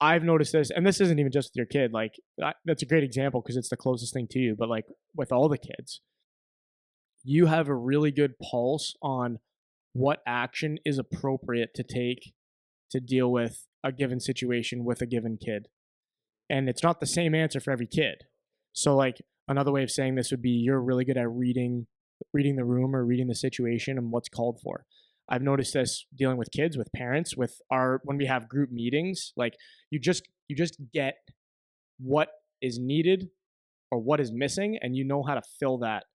I've noticed this, and this isn't even just with your kid. Like that's a great example because it's the closest thing to you. But like with all the kids, you have a really good pulse on what action is appropriate to take to deal with a given situation with a given kid. And it's not the same answer for every kid. So like another way of saying this would be you're really good at reading the room or reading the situation and what's called for. I've noticed this dealing with kids, with parents, with our when we have group meetings, like you just get what is needed or what is missing and you know how to fill that,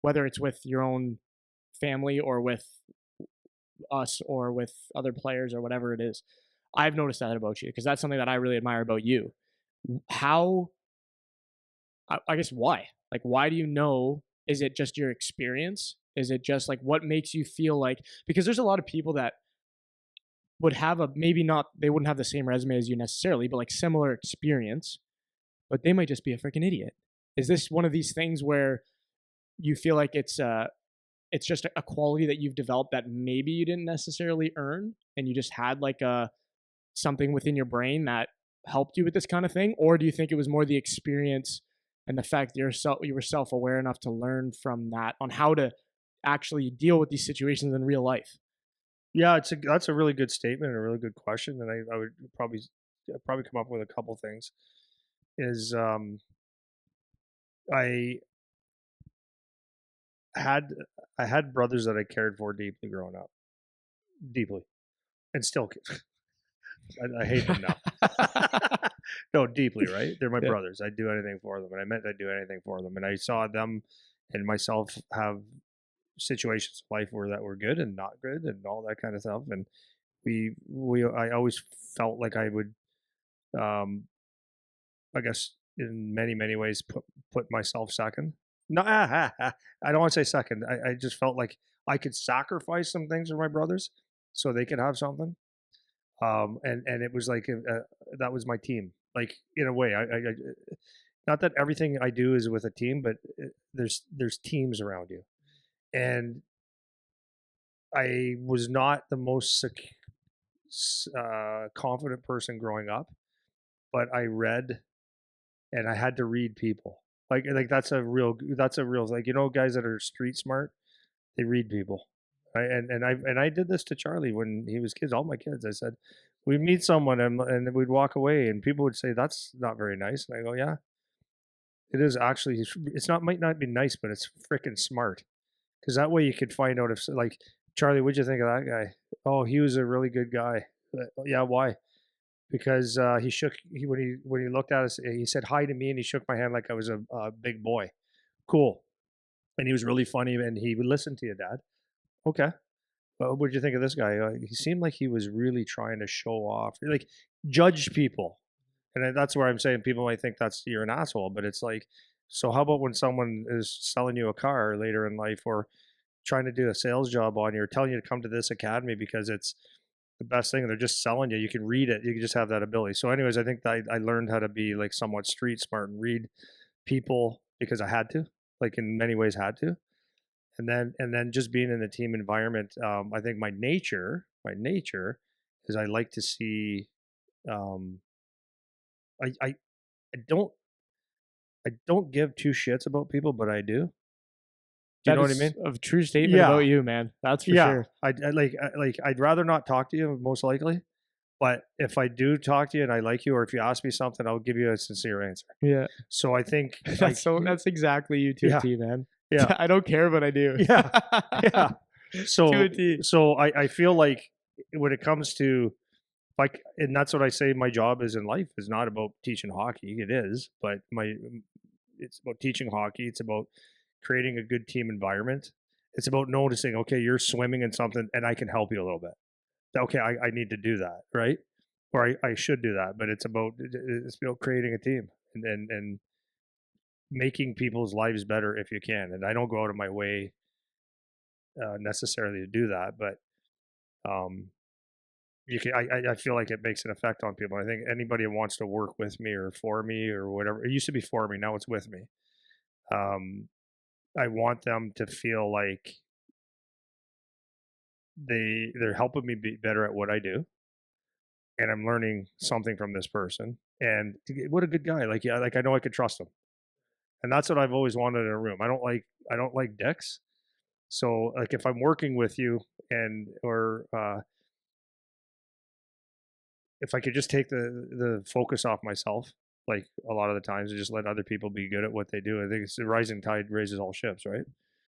whether it's with your own family or with us or with other players or whatever it is. I've noticed that about you because that's something that I really admire about you. How, I guess, why? Like, why do you know? Is it just your experience? Is it just like what makes you feel like? Because there's a lot of people that would have a maybe not, they wouldn't have the same resume as you necessarily, but like similar experience, but they might just be a freaking idiot. Is this one of these things where you feel like it's just a quality that you've developed that maybe you didn't necessarily earn and you just had like a something within your brain that helped you with this kind of thing, or do you think it was more the experience and the fact that you were self-aware enough to learn from that on how to actually deal with these situations in real life? Yeah, that's a really good statement and a really good question, and I would probably come up with a couple things. Is I had I had brothers that I cared for deeply growing up, deeply, and still I hate them now. No, deeply, right? They're my Yeah. brothers. I'd do anything for them, and I meant I'd do anything for them. And I saw them and myself have situations in life where that were good and not good, and all that kind of stuff. And I always felt like I would, um, I guess, in many ways, put myself second. No, I don't want to say second. I just felt like I could sacrifice some things for my brothers so they could have something. And it was like that was my team. Like in a way, not that everything I do is with a team, but there's teams around you, and I was not the most confident person growing up, but I read and I had to read people. Like that's a real like guys that are street smart, they read people. And I did this to Charlie when he was kids. All my kids, I said, we'd meet someone and we'd walk away, and people would say that's not very nice, and I go, yeah, it is actually. It's not might not be nice, but it's freaking smart because that way you could find out if like Charlie, what'd you think of that guy? Oh, he was a really good guy. Yeah, why? Because when he looked at us, he said hi to me and he shook my hand like I was a big boy. Cool, and he was really funny and he would listen to you, Dad. Okay. Well, what did you think of this guy? He seemed like he was really trying to show off, like judge people, and that's where I'm saying people might think that's you're an asshole, but it's like, so how about when someone is selling you a car later in life, or trying to do a sales job on you, or telling you to come to this academy because it's the best thing, and they're just selling you. You can read it. You can just have that ability. So, anyways, I think that I learned how to be like somewhat street smart and read people because I had to, like in many ways, had to and then just being in the team environment, I think my nature is I like to see. Um, I don't I don't give two shits about people, but I do. Do you That know what I is mean? a true statement about Yeah, you, man. That's for yeah. sure. Like I'd rather not talk to you most likely, but if I do talk to you and I like you, or if you ask me something, I'll give you a sincere answer. Yeah. So I think like That's exactly you to a yeah, T, man. yeah, I don't care, but I do. yeah, yeah. To a So T. so I feel like when it comes to like, and that's what I say my job is in life is not about teaching hockey. It is, but it's about teaching hockey. It's about creating a good team environment. It's about noticing, okay, you're swimming in something and I can help you a little bit. Okay, I need to do that, right? Or I should do that. But it's about creating a team and making people's lives better if you can. And I don't go out of my way necessarily to do that, but um, you can. I feel like it makes an effect on people. I think anybody who wants to work with me or for me or whatever. It used to be for me. Now it's with me. Um, I want them to feel like they're helping me be better at what I do, and I'm learning something from this person. And what a good guy! Like, yeah, like I know I could trust him, and that's what I've always wanted in a room. I don't like dicks. So like if I'm working with you and or if I could just take the focus off myself, like a lot of the times, and just let other people be good at what they do. I think it's the rising tide raises all ships, right?